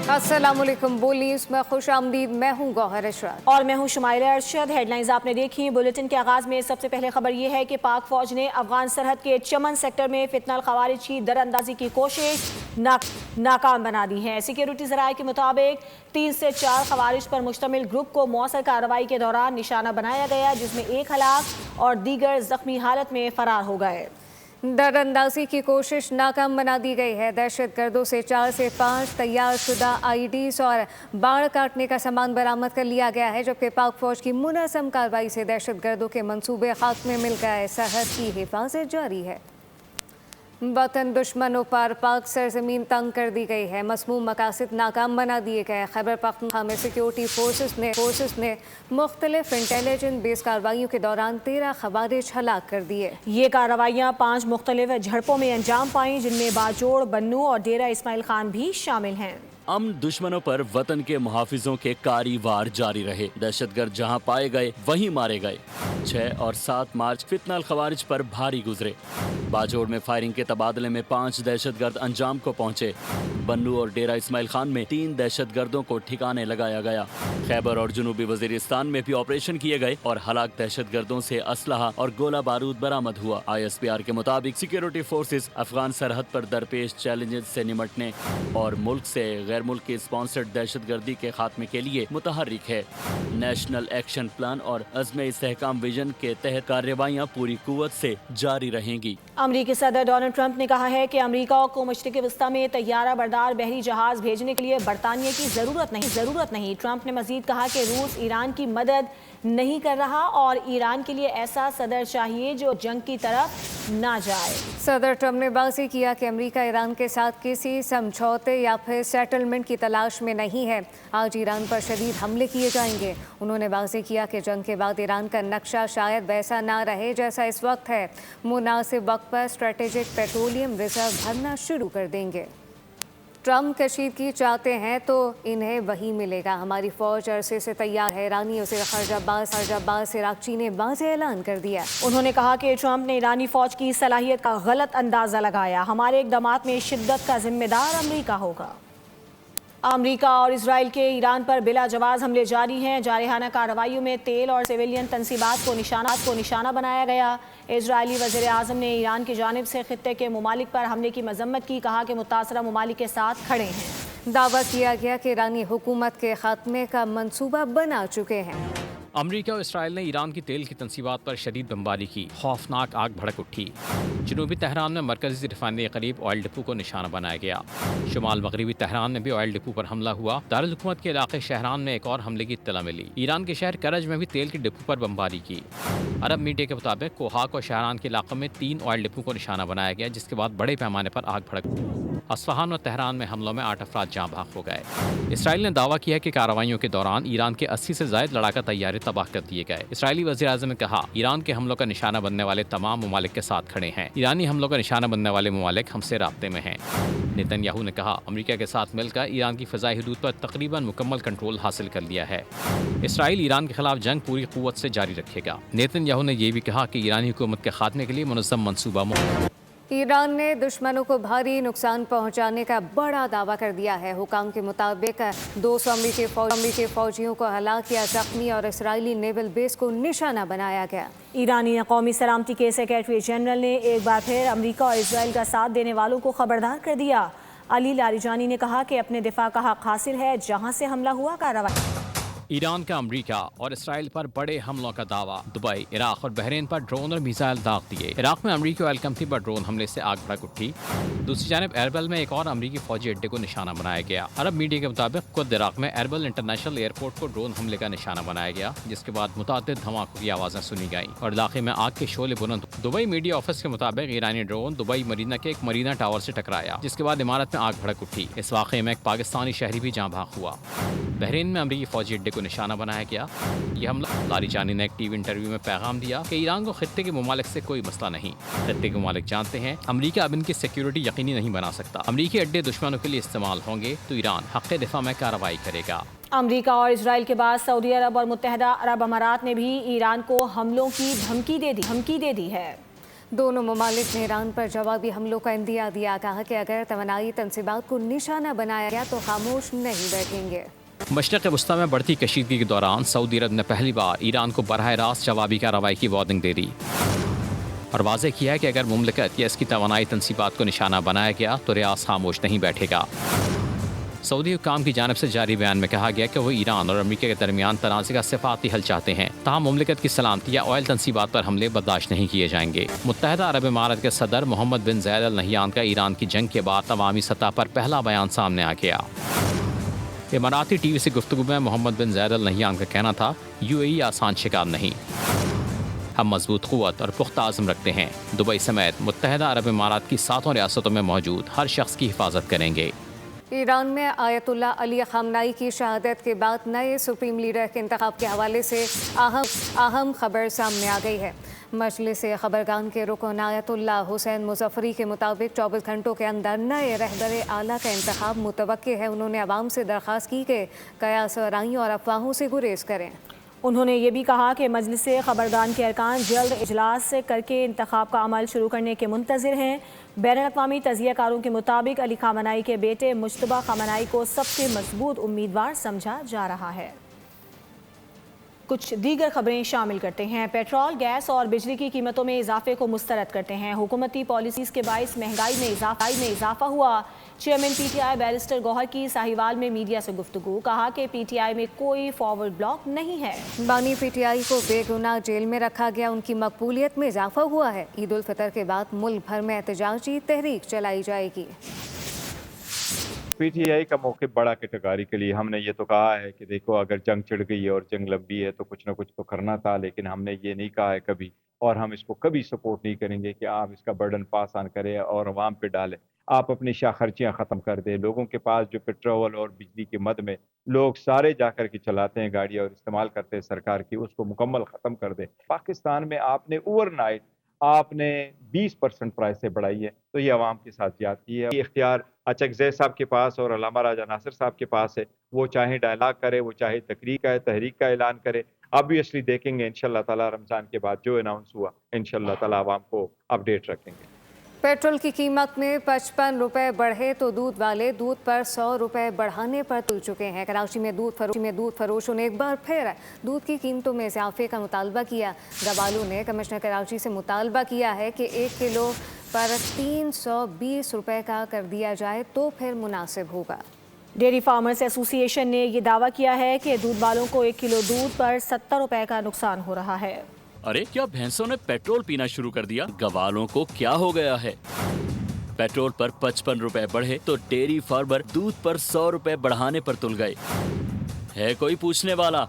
अस्सलामुअलैकुम। बोल न्यूज़ में खुश आमदीद। मैं हूँ गौहर अशरफ और मैं हूँ शुमाइला अरशद। हेडलाइंस आपने देखी। बुलेटिन के आगाज़ में सबसे पहले खबर ये है कि पाक फौज ने अफगान सरहद के चमन सेक्टर में फितनल खवारिज की दरअंदाजी की कोशिश नाकाम बना दी है। सिक्योरिटी ज़राए के मुताबिक 3 से 4 खवारिज पर मुश्तमिल ग्रुप को मौसर कार्रवाई के दौरान निशाना बनाया गया, जिसमें एक हलाक और दीगर जख्मी हालत में फरार हो गए। दरअंदाजी की कोशिश नाकाम बना दी गई है। दहशत गर्दों से 4 से 5 तैयार शुदा आईडीज और बाढ़ काटने का सामान बरामद कर लिया गया है, जबकि पाक फौज की मुनज़्ज़म कार्रवाई से दहशत गर्दों के मंसूबे खात्मे मिल गए। सरहद की हिफाजत जारी है। वतन दुश्मनों पर पाक सरजमीन तंग कर दी गई है। मसमूम मकासद नाकाम बना दिए गए। खैबर पख्तूनख्वा में सिक्योरिटी फोर्सेस ने मुख्तलिफ इंटेलिजेंस बेस कार्रवाइयों के दौरान 13 खवारिज हलाक कर दिए। ये कार्रवाइयाँ 5 मुख्तलिफ झड़पों में अंजाम पाईं, जिनमें बाजोड़, बन्नू और डेरा इस्माइल खान भी शामिल हैं। अमन दुश्मनों पर वतन के मुहाफिजों के कारी वार जारी रहे। दहशतगर्द जहां पाए गए वहीं मारे गए। 6 और 7 मार्च फितनल खवारिज पर भारी गुजरे। बाजोड़ में फायरिंग के तबादले में 5 दहशतगर्द अंजाम को पहुंचे। बन्नू और डेरा इस्माइल खान में 3 दहशतगर्दों को ठिकाने लगाया गया। खैबर और जनूबी वजीरिस्तान में भी ऑपरेशन किए गए और हलाक दहशतगर्दों से असलहा और गोला बारूद बरामद हुआ। ISPR के मुताबिक सिक्योरिटी फोर्सेस अफगान सरहद पर दरपेश चैलेंजेस से निमटने और मुल्क से गैर मुल्की स्पॉन्सर्ड दहशतगर्दी के खात्मे के लिए मुतहर्रिक है। नेशनल एक्शन प्लान और अज़्म इस्तेहकाम विजन के तहत कार्रवाइयाँ पूरी कुव्वत से जारी रहेंगी। अमरीकी सदर डोनाल्ड ट्रंप ने कहा है कि अमरीका को मशरिक़ वस्ता में तैयारा बरदार बहरी जहाज भेजने के लिए बरतानिया की ज़रूरत नहीं। ट्रंप ने मजीद कहा कि रूस ईरान की मदद नहीं कर रहा और ईरान के लिए ऐसा सदर चाहिए जो जंग की तरफ ना जाए। सदर ट्रंप ने वाज़ेह किया कि अमेरिका ईरान के साथ किसी समझौते या फिर सेटलमेंट की तलाश में नहीं है। आज ईरान पर शदीद हमले किए जाएंगे। उन्होंने वाज़ेह किया कि जंग के बाद ईरान का नक्शा शायद वैसा ना रहे जैसा इस वक्त है। मुनासिब वक्त पर स्ट्रेटेजिक पेट्रोलियम रिजर्व भरना शुरू कर देंगे। ट्रंप कशीदगी चाहते हैं तो इन्हें वही मिलेगा। हमारी फौज अरसे से तैयार है। ईरानी वज़ीर ख़ारजा अब्बास इराक़ची ने वाज़ेह ऐलान कर दिया। उन्होंने कहा कि ट्रंप ने ईरानी फौज की सलाहियत का गलत अंदाज़ा लगाया। हमारे इक़दामात में शिद्दत का जिम्मेदार अमरीका होगा। अमरीका और इजराइल के ईरान पर बिला जवाज़ हमले जारी हैं। जारहाना कार्रवाइयों में तेल और सिविलियन तनसीबात को निशाना बनाया गया। इजरायली वज़ीर आज़म ने ईरान की जानिब से खित्ते के ममालिक पर हमले की मजम्मत की। कहा कि मुतासरा ममालिक के साथ खड़े हैं। दावा किया गया कि ईरानी हुकूमत के खात्मे का मंसूबा बना चुके हैं। अमरीका और इसराइल ने ईरान की तेल की तनसीबात पर शदीद बमबारी की। खौफनाक आग भड़क उठी। जनूबी तेहरान में मरकजी रिफाइनरी करीब ऑयल डिपो को निशाना बनाया गया। शुमाल मगरबी तेहरान में भी ऑयल डिपो पर हमला हुआ। दारुल हुकूमत के इलाके शहरान में एक और हमले की इत्तला मिली। ईरान के शहर करज में भी तेल के डिपो पर बमबारी की। अरब मीडिया के मुताबिक कोहाक और शहरान के इलाकों में 3 ऑयल डिपो को निशाना बनाया गया, जिसके बाद बड़े पैमाने पर आग भड़क। अस्फहान और तेहरान में हमलों में 8 अफराद जाँ भाग हो गए। इसराइल ने दावा किया कि कार्रवाइयों के दौरान ईरान के 80 से ज़ायद लड़ाका तैयारे तबाह कर दिए गए। इसराइली वज़ीर आज़म ने कहा, ईरान के हमलों का निशाना बनने वाले तमाम ममालिक के साथ खड़े हैं। ईरानी हमलों का निशाना बनने वाले ममालिक हमसे राब्ते में हैं। नेतन्याहू ने कहा, अमरीका के साथ मिलकर ईरान की फ़ज़ाई हदूद पर तकरीबन मुकम्मल कंट्रोल हासिल कर लिया है। इसराइल ईरान के खिलाफ जंग पूरी क़ुव्वत से जारी रखेगा। नेतन्याहू ने यह भी कहा कि ईरानी हुकूमत के खात्मे के लिए मुनज़्ज़म मंसूबा ईरान ने दुश्मनों को भारी नुकसान पहुंचाने का बड़ा दावा कर दिया है। हुकाम के मुताबिक 200 अमरीकी फौजियों को हलाक या जख्मी और इसराइली नेवल बेस को निशाना बनाया गया। ईरानी कौमी सलामती के सेक्रेटरी जनरल ने एक बार फिर अमरीका और इसराइल का साथ देने वालों को खबरदार कर दिया। अली लारिजानी ने कहा कि अपने दिफा का हक हासिल है। जहाँ से हमला हुआ कार्रवाई। ईरान का अमरीका और इसराइल पर बड़े हमलों का दावा। दुबई, इराक और बहरीन पर ड्रोन और मिसाइल दाग दिए। इराक में अमरीकी ऑयल कंपनी पर ड्रोन हमले से आग भड़क उठी। दूसरी जानब एरबिल में एक और अमरीकी फौजी अड्डे को निशाना बनाया गया। अरब मीडिया के मुताबिक खुद इराक में एरबिल इंटरनेशनल एयरपोर्ट को ड्रोन हमले का निशाना बनाया गया, जिसके बाद मुतअद्दिद धमाकों की आवाज़ें सुनी गईं और इलाके में आग के शोले बुलंद। दुबई मीडिया ऑफिस के मुताबिक ईरानी ड्रोन दुबई मरीना के एक मरीना टावर से टकराया, जिसके बाद इमारत में आग भड़क उठी। इस वाक़े में एक पाकिस्तानी शहरी भी जाँ भाग हुआ। बहरीन में अमरीकी फौजी अड्डे को निशाना बनाया गया। यह हमला लारिजानी ने एक टीवी इंटरव्यू में पैगाम दिया कि ईरान को खित्ते के ममालिक से कोई मसला नहीं। खित्ते के ममालिक जानते हैं अमरीका अब इनकी सिक्योरिटी यकीनी नहीं बना सकता। अमरीकी अड्डे दुश्मनों के लिए इस्तेमाल होंगे तो ईरान हक़ दिफा में कार्रवाई करेगा। अमरीका और इसराइल के बाद सऊदी अरब और मुत्तहदा अरब अमारात ने भी ईरान को हमलों की धमकी दे दी है। दोनों ममालिक ने ईरान पर जवाबी हमलों का इंदिया दिया, कहा कि अगर तवानाई तंसीबात को निशाना बनाया गया तो खामोश नहीं बैठेंगे। मशरक़ वस्ती में बढ़ती कशीदगी के दौरान सऊदी अरब ने पहली बार ईरान को बराह रास्त जवाबी कार्रवाई की वार्निंग दे दी और वाज़ेह किया है कि अगर मुमलिकत या इसकी तवानाई तंसीबात को निशाना बनाया गया तो रियास खामोश नहीं बैठेगा। सऊदी हुक्काम की जानिब से जारी बयान में कहा गया कि वो ईरान और अमेरिका के दरमियान तनाज़े का सिफाती हल चाहते हैं, ताहम मुमलिकत की सलामती या ऑयल तंसीबात पर हमले बर्दाश्त नहीं किए जाएंगे। मुत्तहदा अरब इमारात के सदर मोहम्मद बिन ज़ायद अल नहयान का ईरान की जंग के बाद अवामी सतह पर पहला बयान सामने आ गया। इमाराती टीवी से गुफ्तगू में मोहम्मद बिन ज़ायद अल नहयान का कहना था, यूएई आसान शिकार नहीं, हम मजबूत क़ुव्वत और पुख्ता आज़म रखते हैं। दुबई समेत मुत्तहदा अरब इमारात की 7 रियासतों में मौजूद हर शख्स की हिफाजत करेंगे। ईरान में आयतुल्ला अली ख़ामनाई की शहादत के बाद नए सुप्रीम लीडर के इंतखाब के हवाले से अहम खबर सामने आ गई है। मजलिस ख़बरगान के रुकन आयतुल्ला हुसैन मुज़फ़्फ़री के मुताबिक 24 घंटों के अंदर नए रहबर आला का इंतखाब मुतवक्किल है। उन्होंने अवाम से दरख्वास्त की कि कयास आराई और अफवाहों से गुरेज करें। उन्होंने ये भी कहा कि मजलिस ख़बरगान के अरकान जल्द इजलास करके इंतखाब का अमल शुरू करने के मुंतज़िर हैं। बैनुल-अक़वामी तज़कियाकारों के मुताबिक अली ख़ामनाई के बेटे मुज्तबा ख़ामनाई को सबसे मजबूत उम्मीदवार समझा जा रहा है। कुछ दीगर खबरें शामिल करते हैं। पेट्रोल, गैस और बिजली की कीमतों में इजाफे को मुस्तरद करते हैं। हुकूमती पॉलिसीज़ के बाइस महंगाई में इजाफा हुआ। चेयरमैन पीटीआई बैरिस्टर गौहर की साहिवाल में मीडिया से गुफ्तगू, कहा कि पीटीआई में कोई फॉरवर्ड ब्लॉक नहीं है। बानी पीटीआई को बेगुनाह जेल में रखा गया, उनकी मकबूलियत में इजाफा हुआ है। ईद उल फितर के बाद मुल्क भर में एहतजाजी तहरीक चलाई जाएगी। पीटीआई का मौक़िफ़ बड़ा कैटेगरी के लिए हमने ये तो कहा है कि देखो अगर जंग छिड़ गई है और जंग लंबी है तो कुछ ना कुछ तो करना था, लेकिन हमने ये नहीं कहा है कभी, और हम इसको कभी सपोर्ट नहीं करेंगे कि आप इसका बर्डन पास ऑन करें और अवाम पे डालें। आप अपनी शाखर्चियाँ ख़त्म कर दें। लोगों के पास जो पेट्रोल और बिजली की मद में लोग सारे जाकर के चलाते हैं गाड़ियाँ और इस्तेमाल करते हैं सरकार की, उसको मुकम्मल ख़त्म कर दें। पाकिस्तान में आपने ओवरनाइट आपने 20% प्राइस से बढ़ाई है, तो ये अवाम के साथ ज्यादती है। ये इख्तियार अचकज़ई साहब के पास और अल्लामा राजा नासिर साहब के पास है। वो चाहे डायलॉग करे, वो चाहे तहरीक का ऐलान करे। ऑब्वियसली देखेंगे इंशाअल्लाह ताला रमज़ान के बाद जो अनाउंस हुआ इंशाअल्लाह ताला अवाम को अपडेट रखेंगे। पेट्रोल की कीमत में 55 रुपये बढ़े तो दूध वाले दूध पर 100 रुपये बढ़ाने पर तुल चुके हैं। कराची में दूध फरोशों ने एक बार फिर दूध की कीमतों में इजाफे का मुतालबा किया। गवालों ने कमिश्नर कराची से मुतालबा किया है कि 1 किलो पर 320 रुपये का कर दिया जाए तो फिर मुनासिब होगा। डेयरी फार्मर्स एसोसिएशन ने ये दावा किया है कि दूध वालों को 1 किलो दूध पर 70 रुपये का नुकसान हो रहा है। अरे क्या भैंसों ने पेट्रोल पीना शुरू कर दिया? गवालों को क्या हो गया है? पेट्रोल पर 55 रुपए बढ़े तो डेयरी फार्मर दूध पर 100 रुपए बढ़ाने पर तुल गए। है कोई पूछने वाला?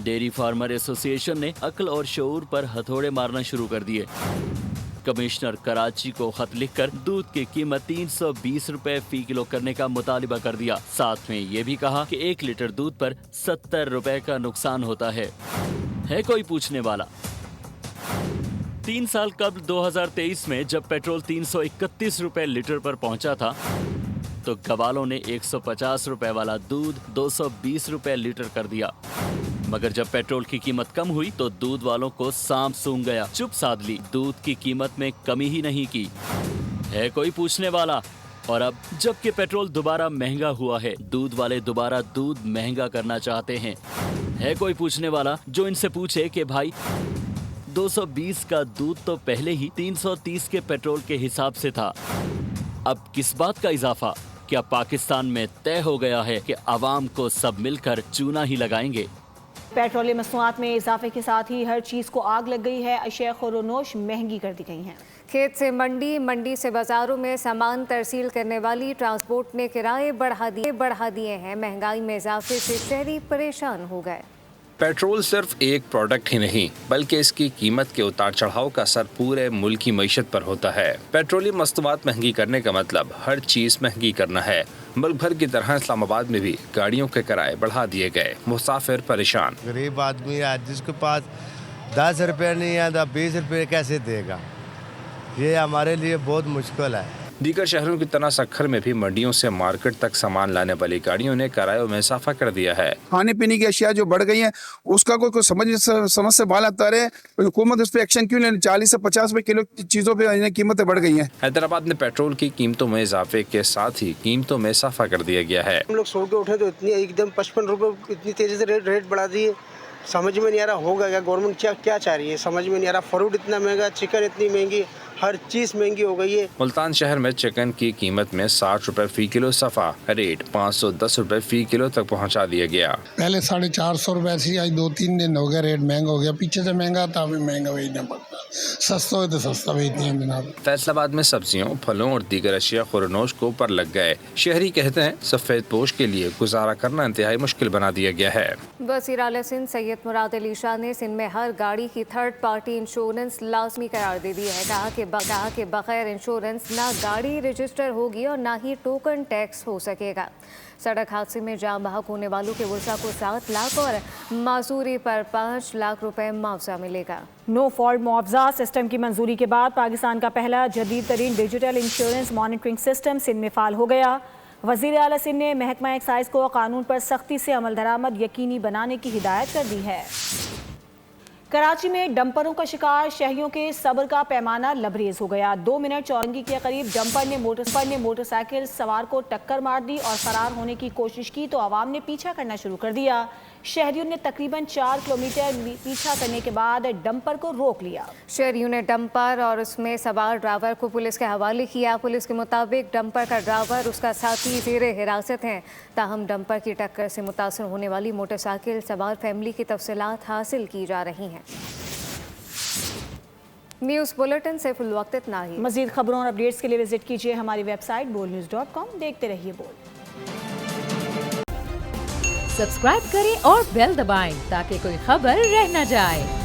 डेयरी फार्मर एसोसिएशन ने अक्ल और शऊर पर हथौड़े मारना शुरू कर दिए। कमिश्नर कराची को खत लिखकर दूध की कीमत 320 रुपए फी किलो करने का मुतालिबा कर दिया। साथ में ये भी कहा कि 1 लीटर दूध पर 70 रुपए का नुकसान होता है कोई पूछने वाला? 3 साल कबल 2023 में जब पेट्रोल 331 रुपए लीटर पर पहुंचा था तो गवालों ने 150 रुपए वाला दूध 220 रुपए लीटर कर दिया। मगर जब पेट्रोल की कीमत कम हुई तो दूध वालों को सांप सूंघ गया, चुप साध ली, दूध की कीमत में कमी ही नहीं की। है कोई पूछने वाला? और अब जबकि पेट्रोल दोबारा महंगा हुआ है, दूध वाले दोबारा दूध महंगा करना चाहते हैं। है कोई पूछने वाला जो इनसे पूछे कि भाई 220 का दूध तो पहले ही 330 के पेट्रोल के हिसाब से था, अब किस बात का इजाफा? क्या पाकिस्तान में तय हो गया है कि आवाम को सब मिलकर चूना ही लगाएंगे? पेट्रोलियम मसनूआत में इजाफे के साथ ही हर चीज़ को आग लग गई है। अशिया खुरोनोश महंगी कर दी गई हैं। खेत से मंडी, मंडी से बाजारों में सामान तरसील करने वाली ट्रांसपोर्ट ने किराए बढ़ा दिए हैं। महंगाई में इजाफे से शहरी परेशान हो गए। पेट्रोल सिर्फ एक प्रोडक्ट ही नहीं बल्कि इसकी कीमत के उतार चढ़ाव का असर पूरे मुल्क की मईशत पर होता है। पेट्रोलियम मस्तूआत महंगी करने का मतलब हर चीज महंगी करना है। मुल्क भर की तरह इस्लामाबाद में भी गाड़ियों के किराए बढ़ा दिए गए, मुसाफिर परेशान। गरीब आदमी है जिसके पास 10 रुपये नहीं है तो 20 रुपये कैसे देगा? ये हमारे लिए बहुत मुश्किल है। दीगर शहरों की तरह सक्खर में भी मंडियों से मार्केट तक सामान लाने वाली गाड़ियों ने किरायों में इजाफा कर दिया है। खाने पीने की अशिया जो बढ़ गई हैं उसका कोई समझ से बाल आता रहे, हुकूमत उस पर एक्शन क्यों लेने? 40 से 50 रुपए किलो चीजों पे कीमतें बढ़ गई हैं। हैदराबाद में पेट्रोल की कीमतों में इजाफे के साथ ही कीमतों में इजाफा कर दिया गया है। हम लोग सो के उठे तो इतनी एकदम 55 रुपए इतनी तेजी से रेट बढ़ा दिए, समझ में नहीं आ रहा होगा क्या, गवर्नमेंट क्या चाह रही है, समझ में नहीं आ रहा। फ्रूट इतना महंगा, चिकन इतनी महंगी, हर चीज महंगी हो गई है। मुल्तान शहर में चिकन की कीमत में 60 रुपए फी किलो सफा रेट 510 रुपए फी किलो तक पहुंचा दिया गया। पहले 450 रुपए थी, आज 2-3 दिन हो गया रेट महंगा हो गया। पीछे से महंगा था, अभी महंगा बेचना पड़ता है। सस्ता हो तो सस्ता बेचते हैं जनाब। फैसलाबाद में सब्जियों, फलों और दीगर अशिया खुरनोश को ऊपर लग गए। शहरी कहते हैं सफेद पोश के लिए गुजारा करना इंतहाई मुश्किल बना दिया गया है। वज़ीर आला सिंध सैयद मुराद अली शाह ने सिंध में हर गाड़ी की थर्ड पार्टी इंश्योरेंस लाजमी करार दे दी है। कहा कि बगैर इंश्योरेंस ना गाड़ी रजिस्टर होगी और ना ही टोकन टैक्स हो सकेगा। सड़क हादसे में जान बहक होने वालों के वर्षा को 7 लाख और मासूरी पर 5 लाख रुपए मुआवजा मिलेगा। नो फॉल्ट मुआवजा सिस्टम की मंजूरी के बाद पाकिस्तान का पहला जदीद तरीन digital insurance monitoring system Sindh में फाल हो गया। वज़ीर आला सिंध ने महकमा एक्साइज को कानून पर सख्ती से अमल दरामद यकीनी बनाने की हिदायत कर दी है। कराची में डंपरों का शिकार शहरियों के सब्र का पैमाना लबरेज हो गया। 2 मिनट चौरंगी के करीब डंपर ने मोटरसाइकिल सवार को टक्कर मार दी और फरार होने की कोशिश की तो आवाम ने पीछा करना शुरू कर दिया। शहरियों ने तकरीबन 4 किलोमीटर पीछा करने के बाद डंपर को रोक लिया। शहरियों ने डंपर और उसमें सवार ड्राइवर को पुलिस के हवाले किया। पुलिस के मुताबिक डंपर का ड्राइवर उसका साथी ज़ेरे हिरासत हैं। ताहम डंपर की टक्कर से मुतासर होने वाली मोटरसाइकिल सवार फैमिली की तफसीलात हासिल की जा रही हैं। न्यूज़ बुलेटिन से फिल वक्त इतना ही। मज़ीद खबरों और अपडेट्स के लिए विजिट कीजिए हमारी वेबसाइट bolnews.com। देखते रहिए बोल। सब्सक्राइब करें और बेल दबाएं ताकि कोई खबर रह न जाए।